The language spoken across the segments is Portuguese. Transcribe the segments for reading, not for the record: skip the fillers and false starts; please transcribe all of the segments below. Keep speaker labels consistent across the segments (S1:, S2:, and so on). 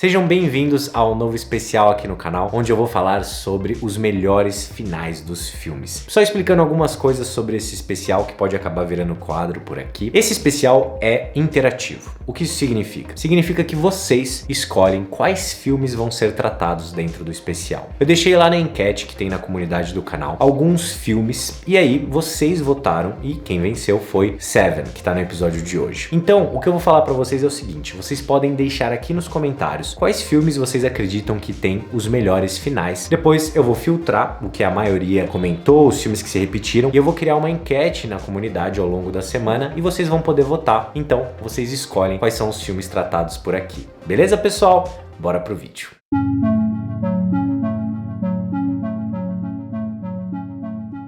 S1: Sejam bem-vindos ao novo especial aqui no canal, onde eu vou falar sobre os melhores finais dos filmes. Só explicando algumas coisas sobre esse especial que pode acabar virando quadro por aqui. Esse especial é interativo. O que isso significa? Significa que vocês escolhem quais filmes vão ser tratados dentro do especial. Eu deixei lá na enquete que tem na comunidade do canal alguns filmes e aí vocês votaram e quem venceu foi Seven, que tá no episódio de hoje. Então, o que eu vou falar pra vocês é o seguinte, vocês podem deixar aqui nos comentários quais filmes vocês acreditam que tem os melhores finais. Depois eu vou filtrar o que a maioria comentou, os filmes que se repetiram, e eu vou criar uma enquete na comunidade ao longo da semana e vocês vão poder votar. Então, vocês escolhem quais são os filmes tratados por aqui. Beleza, pessoal? Bora pro vídeo.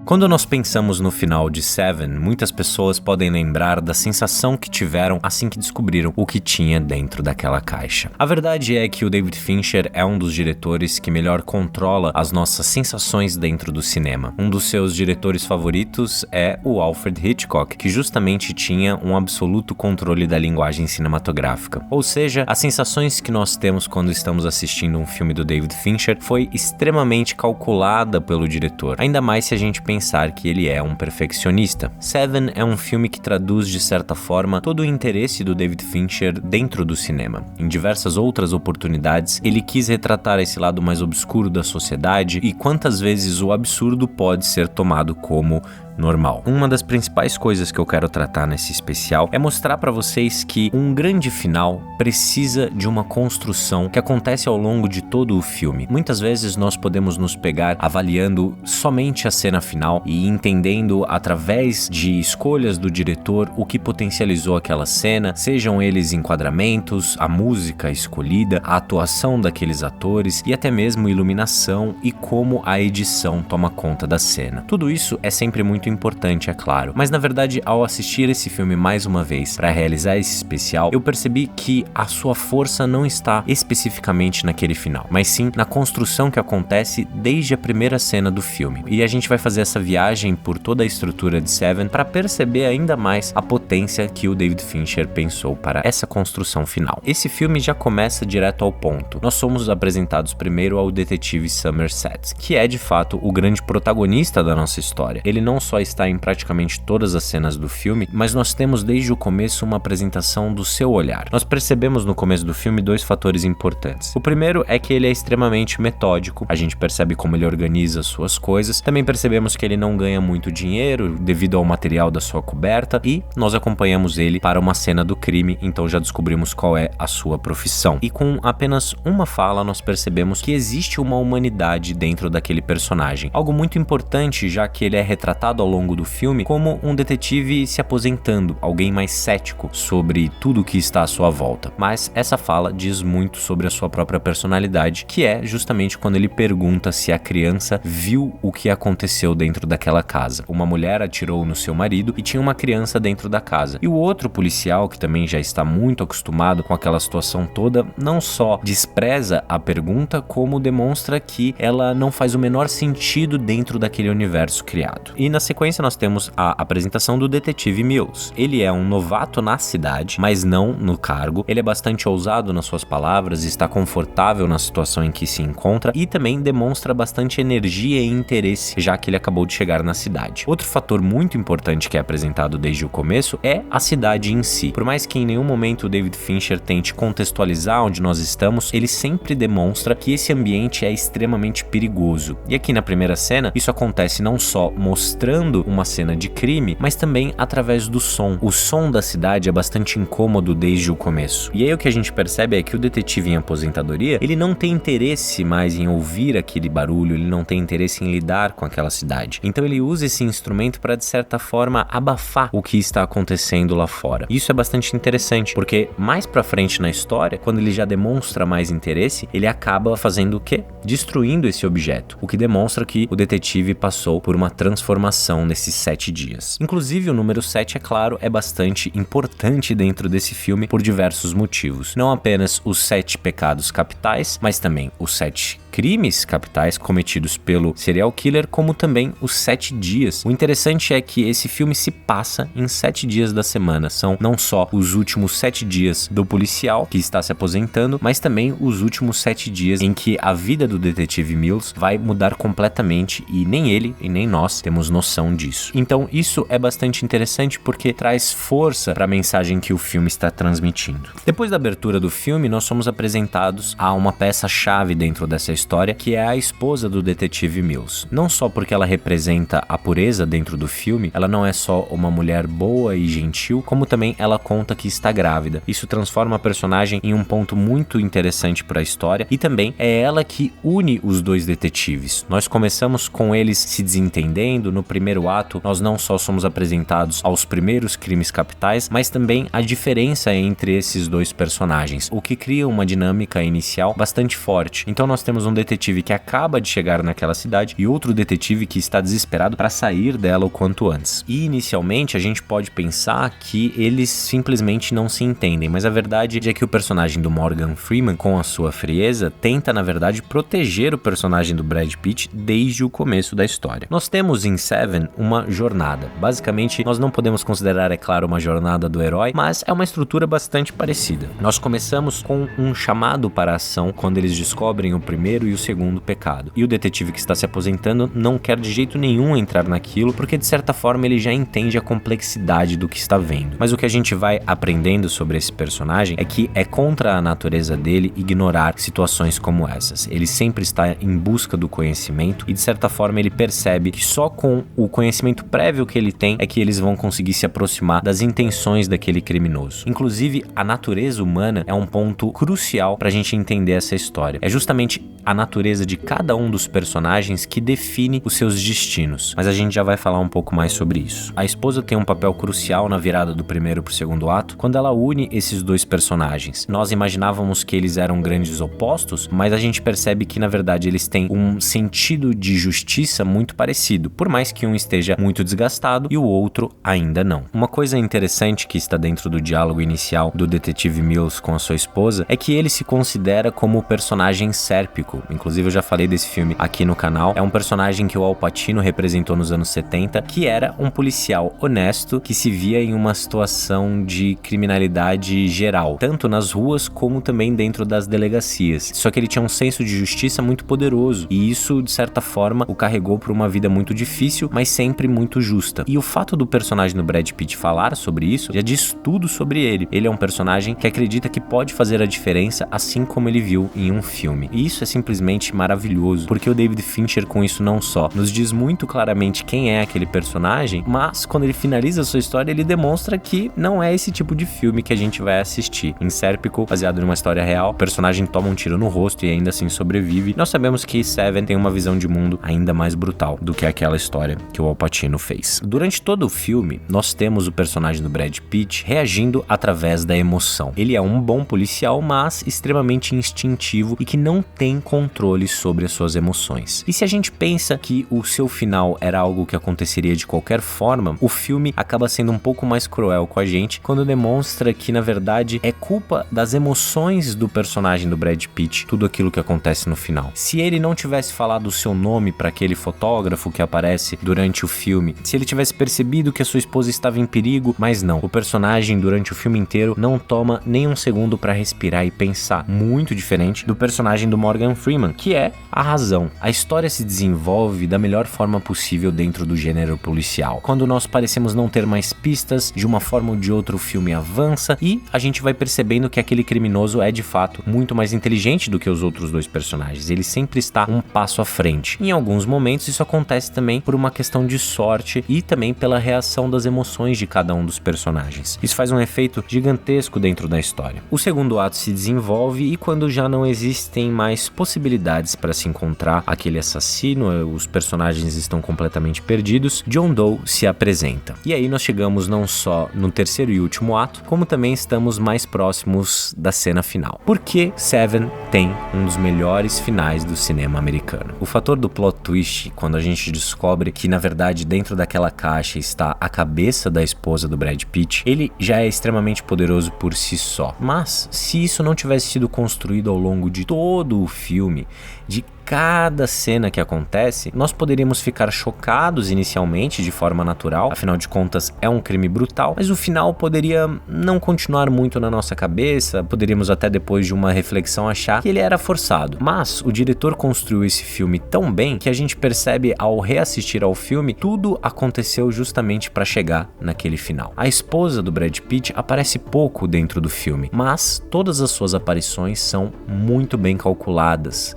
S1: Quando nós pensamos no final de Seven, muitas pessoas podem lembrar da sensação que tiveram assim que descobriram o que tinha dentro daquela caixa. A verdade é que o David Fincher é um dos diretores que melhor controla as nossas sensações dentro do cinema. Um dos seus diretores favoritos é o Alfred Hitchcock, que justamente tinha um absoluto controle da linguagem cinematográfica. Ou seja, as sensações que nós temos quando estamos assistindo um filme do David Fincher foi extremamente calculada pelo diretor, ainda mais se a gente pensar que ele é um perfeccionista. Seven é um filme que traduz de certa forma todo o interesse do David Fincher dentro do cinema. Em diversas outras oportunidades, ele quis retratar esse lado mais obscuro da sociedade e quantas vezes o absurdo pode ser tomado como normal. Uma das principais coisas que eu quero tratar nesse especial é mostrar para vocês que um grande final precisa de uma construção que acontece ao longo de todo o filme. Muitas vezes nós podemos nos pegar avaliando somente a cena final e entendendo através de escolhas do diretor o que potencializou aquela cena, sejam eles enquadramentos, a música escolhida, a atuação daqueles atores e até mesmo iluminação e como a edição toma conta da cena. Tudo isso é sempre muito importante, é claro, mas na verdade ao assistir esse filme mais uma vez para realizar esse especial, eu percebi que a sua força não está especificamente naquele final, mas sim na construção que acontece desde a primeira cena do filme. E a gente vai fazer essa viagem por toda a estrutura de Seven para perceber ainda mais a potência que o David Fincher pensou para essa construção final. Esse filme já começa direto ao ponto. Nós somos apresentados primeiro ao detetive Somerset, que é de fato o grande protagonista da nossa história. Ele não só está em praticamente todas as cenas do filme, mas nós temos desde o começo uma apresentação do seu olhar. Nós percebemos no começo do filme dois fatores importantes. O primeiro é que ele é extremamente metódico, a gente percebe como ele organiza suas coisas, também percebemos que ele não ganha muito dinheiro devido ao material da sua coberta e nós acompanhamos ele para uma cena do crime, então já descobrimos qual é a sua profissão. E com apenas uma fala nós percebemos que existe uma humanidade dentro daquele personagem, algo muito importante já que ele é retratado ao longo do filme como um detetive se aposentando, alguém mais cético sobre tudo que está à sua volta. Mas essa fala diz muito sobre a sua própria personalidade, que é justamente quando ele pergunta se a criança viu o que aconteceu dentro daquela casa. Uma mulher atirou no seu marido e tinha uma criança dentro da casa. E o outro policial, que também já está muito acostumado com aquela situação toda, não só despreza a pergunta, como demonstra que ela não faz o menor sentido dentro daquele universo criado. E na sequência nós temos a apresentação do detetive Mills. Ele é um novato na cidade, mas não no cargo. Ele é bastante ousado nas suas palavras, está confortável na situação em que se encontra e também demonstra bastante energia e interesse, já que ele acabou de chegar na cidade. Outro fator muito importante que é apresentado desde o começo é a cidade em si. Por mais que em nenhum momento o David Fincher tente contextualizar onde nós estamos, ele sempre demonstra que esse ambiente é extremamente perigoso. E aqui na primeira cena, isso acontece não só mostrando uma cena de crime, mas também através do som. O som da cidade é bastante incômodo desde o começo. E aí o que a gente percebe é que o detetive em aposentadoria, ele não tem interesse mais em ouvir aquele barulho, ele não tem interesse em lidar com aquela cidade. Então ele usa esse instrumento para de certa forma abafar o que está acontecendo lá fora. Isso é bastante interessante, porque mais pra frente na história, quando ele já demonstra mais interesse, ele acaba fazendo o quê? Destruindo esse objeto, o que demonstra que o detetive passou por uma transformação nesses 7 dias. Inclusive o número 7, é claro, é bastante importante dentro desse filme por diversos motivos. Não apenas os 7 pecados capitais, mas também os 7 crimes capitais cometidos pelo serial killer, como também os 7 dias. O interessante é que esse filme se passa em 7 dias da semana. São não só os últimos 7 dias do policial que está se aposentando, mas também os últimos 7 dias em que a vida do detetive Mills vai mudar completamente e nem ele e nem nós temos noção disso. Então isso é bastante interessante porque traz força para a mensagem que o filme está transmitindo. Depois da abertura do filme, nós somos apresentados a uma peça-chave dentro dessa história, que é a esposa do detetive Mills. Não só porque ela representa a pureza dentro do filme, ela não é só uma mulher boa e gentil, como também ela conta que está grávida. Isso transforma a personagem em um ponto muito interessante para a história e também é ela que une os dois detetives. Nós começamos com eles se desentendendo. No primeiro ato, nós não só somos apresentados aos primeiros crimes capitais, mas também a diferença entre esses dois personagens, o que cria uma dinâmica inicial bastante forte. Então nós temos um detetive que acaba de chegar naquela cidade e outro detetive que está desesperado para sair dela o quanto antes. E inicialmente a gente pode pensar que eles simplesmente não se entendem, mas a verdade é que o personagem do Morgan Freeman, com a sua frieza, tenta na verdade proteger o personagem do Brad Pitt desde o começo da história. Nós temos em Seven uma jornada. Basicamente, nós não podemos considerar, é claro, uma jornada do herói, mas é uma estrutura bastante parecida. Nós começamos com um chamado para a ação quando eles descobrem o primeiro e o segundo pecado. E o detetive que está se aposentando não quer de jeito nenhum entrar naquilo, porque de certa forma ele já entende a complexidade do que está vendo. Mas o que a gente vai aprendendo sobre esse personagem é que é contra a natureza dele ignorar situações como essas. Ele sempre está em busca do conhecimento e de certa forma ele percebe que só com o conhecimento prévio que ele tem é que eles vão conseguir se aproximar das intenções daquele criminoso. Inclusive, a natureza humana é um ponto crucial para a gente entender essa história. É justamente a natureza de cada um dos personagens que define os seus destinos, mas a gente já vai falar um pouco mais sobre isso. A esposa tem um papel crucial na virada do primeiro para o segundo ato, quando ela une esses dois personagens. Nós imaginávamos que eles eram grandes opostos, mas a gente percebe que na verdade eles têm um sentido de justiça muito parecido, por mais que um esteja muito desgastado e o outro ainda não. Uma coisa interessante que está dentro do diálogo inicial do detetive Mills com a sua esposa é que ele se considera como o personagem sérpico. Inclusive eu já falei desse filme aqui no canal. É um personagem que o Al Pacino representou nos anos 70, que era um policial honesto que se via em uma situação de criminalidade geral, tanto nas ruas como também dentro das delegacias. Só que ele tinha um senso de justiça muito poderoso e isso, de certa forma, o carregou por uma vida muito difícil, mas sempre muito justa. E o fato do personagem do Brad Pitt falar sobre isso já diz tudo sobre ele. Ele é um personagem que acredita que pode fazer a diferença assim como ele viu em um filme. E isso é simplesmente maravilhoso, porque o David Fincher com isso não só nos diz muito claramente quem é aquele personagem, mas quando ele finaliza a sua história, ele demonstra que não é esse tipo de filme que a gente vai assistir. Em Sérpico, baseado em uma história real, o personagem toma um tiro no rosto e ainda assim sobrevive. Nós sabemos que Seven tem uma visão de mundo ainda mais brutal do que aquela história que o Al Pacino fez. Durante todo o filme, nós temos o personagem do Brad Pitt reagindo através da emoção. Ele é um bom policial, mas extremamente instintivo e que não tem controle sobre as suas emoções. E se a gente pensa que o seu final era algo que aconteceria de qualquer forma, o filme acaba sendo um pouco mais cruel com a gente quando demonstra que, na verdade, é culpa das emoções do personagem do Brad Pitt tudo aquilo que acontece no final. Se ele não tivesse falado o seu nome para aquele fotógrafo que aparece durante o filme, se ele tivesse percebido que a sua esposa estava em perigo, mas não. O personagem durante o filme inteiro não toma nem um segundo para respirar e pensar. Muito diferente do personagem do Morgan Freeman, que é a razão. A história se desenvolve da melhor forma possível dentro do gênero policial. Quando nós parecemos não ter mais pistas, de uma forma ou de outra o filme avança e a gente vai percebendo que aquele criminoso é de fato muito mais inteligente do que os outros dois personagens. Ele sempre está um passo à frente. Em alguns momentos isso acontece também por uma questão de sorte e também pela reação das emoções de cada um dos personagens. Isso faz um efeito gigantesco dentro da história. O segundo ato se desenvolve e quando já não existem mais possibilidades para se encontrar aquele assassino, os personagens estão completamente perdidos, John Doe se apresenta. E aí nós chegamos não só no terceiro e último ato, como também estamos mais próximos da cena final. Porque Seven tem um dos melhores finais do cinema americano. O fator do plot twist, quando a gente descobre que na verdade dentro daquela caixa está a cabeça da esposa do Brad Pitt, ele já é extremamente poderoso por si só. Mas se isso não tivesse sido construído ao longo de todo o filme, de cada cena que acontece, nós poderíamos ficar chocados inicialmente de forma natural, afinal de contas é um crime brutal, mas o final poderia não continuar muito na nossa cabeça, poderíamos até depois de uma reflexão achar que ele era forçado. Mas o diretor construiu esse filme tão bem que a gente percebe ao reassistir ao filme, tudo aconteceu justamente para chegar naquele final. A esposa do Brad Pitt aparece pouco dentro do filme, mas todas as suas aparições são muito bem calculadas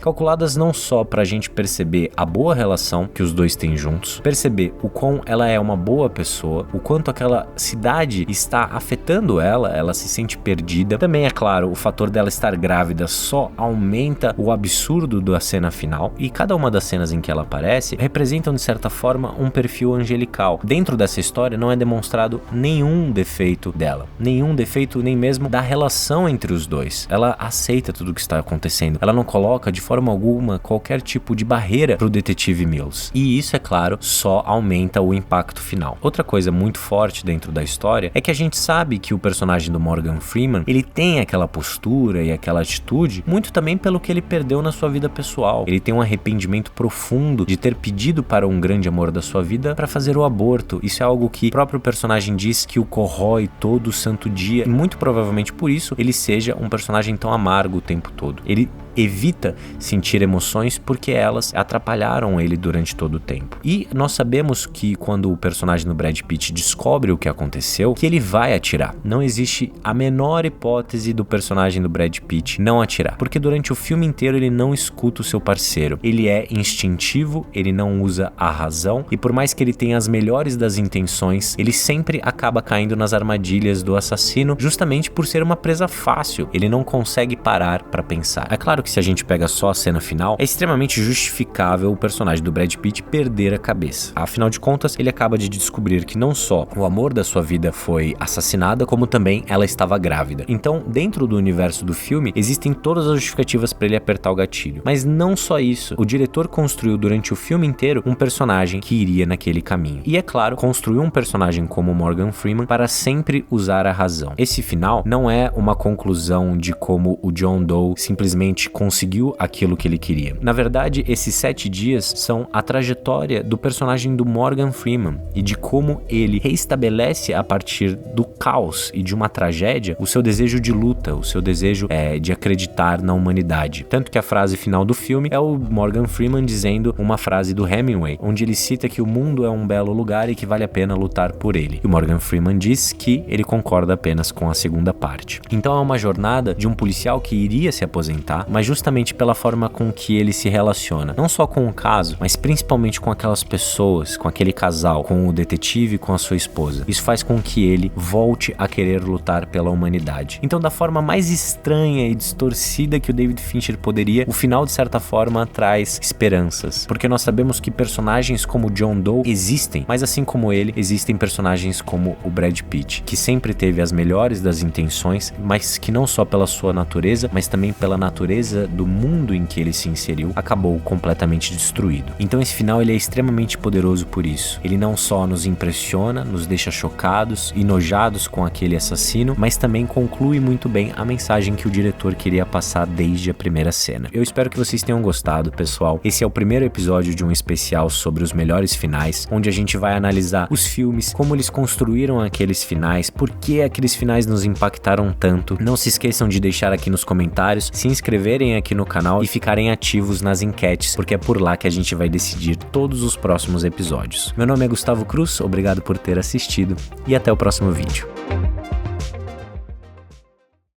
S1: não só pra gente perceber a boa relação que os dois têm juntos, perceber o quão ela é uma boa pessoa, o quanto aquela cidade está afetando ela se sente perdida. Também, é claro, o fator dela estar grávida só aumenta o absurdo da cena final, e cada uma das cenas em que ela aparece representam de certa forma um perfil angelical. Dentro dessa história não é demonstrado nenhum defeito dela, nenhum defeito nem mesmo da relação entre os dois. Ela aceita tudo o que está acontecendo, ela não coloca de forma alguma qualquer tipo de barreira pro detetive Mills. E isso, é claro, só aumenta o impacto final. Outra coisa muito forte dentro da história é que a gente sabe que o personagem do Morgan Freeman, ele tem aquela postura e aquela atitude muito também pelo que ele perdeu na sua vida pessoal. Ele tem um arrependimento profundo de ter pedido para um grande amor da sua vida para fazer o aborto. Isso é algo que o próprio personagem diz que o corrói todo santo dia, e muito provavelmente por isso ele seja um personagem tão amargo o tempo todo. Ele evita sentir emoções porque elas atrapalharam ele durante todo o tempo. E nós sabemos que quando o personagem do Brad Pitt descobre o que aconteceu, que ele vai atirar. Não existe a menor hipótese do personagem do Brad Pitt não atirar, porque durante o filme inteiro ele não escuta o seu parceiro. Ele é instintivo, ele não usa a razão, e por mais que ele tenha as melhores das intenções, ele sempre acaba caindo nas armadilhas do assassino, justamente por ser uma presa fácil. Ele não consegue parar para pensar. É claro que se a gente pega só a cena final, é extremamente justificável o personagem do Brad Pitt perder a cabeça. Afinal de contas, ele acaba de descobrir que não só o amor da sua vida foi assassinada, como também ela estava grávida. Então, dentro do universo do filme, existem todas as justificativas para ele apertar o gatilho. Mas não só isso, o diretor construiu durante o filme inteiro um personagem que iria naquele caminho. E é claro, construiu um personagem como Morgan Freeman para sempre usar a razão. Esse final não é uma conclusão de como o John Doe simplesmente conseguiu aquilo que ele queria. Na verdade, esses 7 dias são a trajetória do personagem do Morgan Freeman e de como ele reestabelece a partir do caos e de uma tragédia o seu desejo de luta, o seu desejo de acreditar na humanidade. Tanto que a frase final do filme é o Morgan Freeman dizendo uma frase do Hemingway, onde ele cita que o mundo é um belo lugar e que vale a pena lutar por ele. E o Morgan Freeman diz que ele concorda apenas com a segunda parte. Então é uma jornada de um policial que iria se aposentar, mas justamente pela forma com que ele se relaciona, não só com o caso, mas principalmente com aquelas pessoas, com aquele casal, com o detetive e com a sua esposa. Isso faz com que ele volte a querer lutar pela humanidade. Então, da forma mais estranha e distorcida que o David Fincher poderia, o final de certa forma traz esperanças, porque nós sabemos que personagens como John Doe existem, mas assim como ele, existem personagens como o Brad Pitt, que sempre teve as melhores das intenções, mas que não só pela sua natureza, mas também pela natureza do mundo em que ele se inseriu, acabou completamente destruído. Então esse final ele é extremamente poderoso por isso. Ele não só nos impressiona, nos deixa chocados e enojados com aquele assassino, mas também conclui muito bem a mensagem que o diretor queria passar desde a primeira cena. Eu espero que vocês tenham gostado, pessoal. Esse é o primeiro episódio de um especial sobre os melhores finais, onde a gente vai analisar os filmes, como eles construíram aqueles finais, por que aqueles finais nos impactaram tanto. Não se esqueçam de deixar aqui nos comentários, se inscreverem aqui no canal e ficarem ativos nas enquetes, porque é por lá que a gente vai decidir todos os próximos episódios. Meu nome é Gustavo Cruz, obrigado por ter assistido e até o próximo vídeo.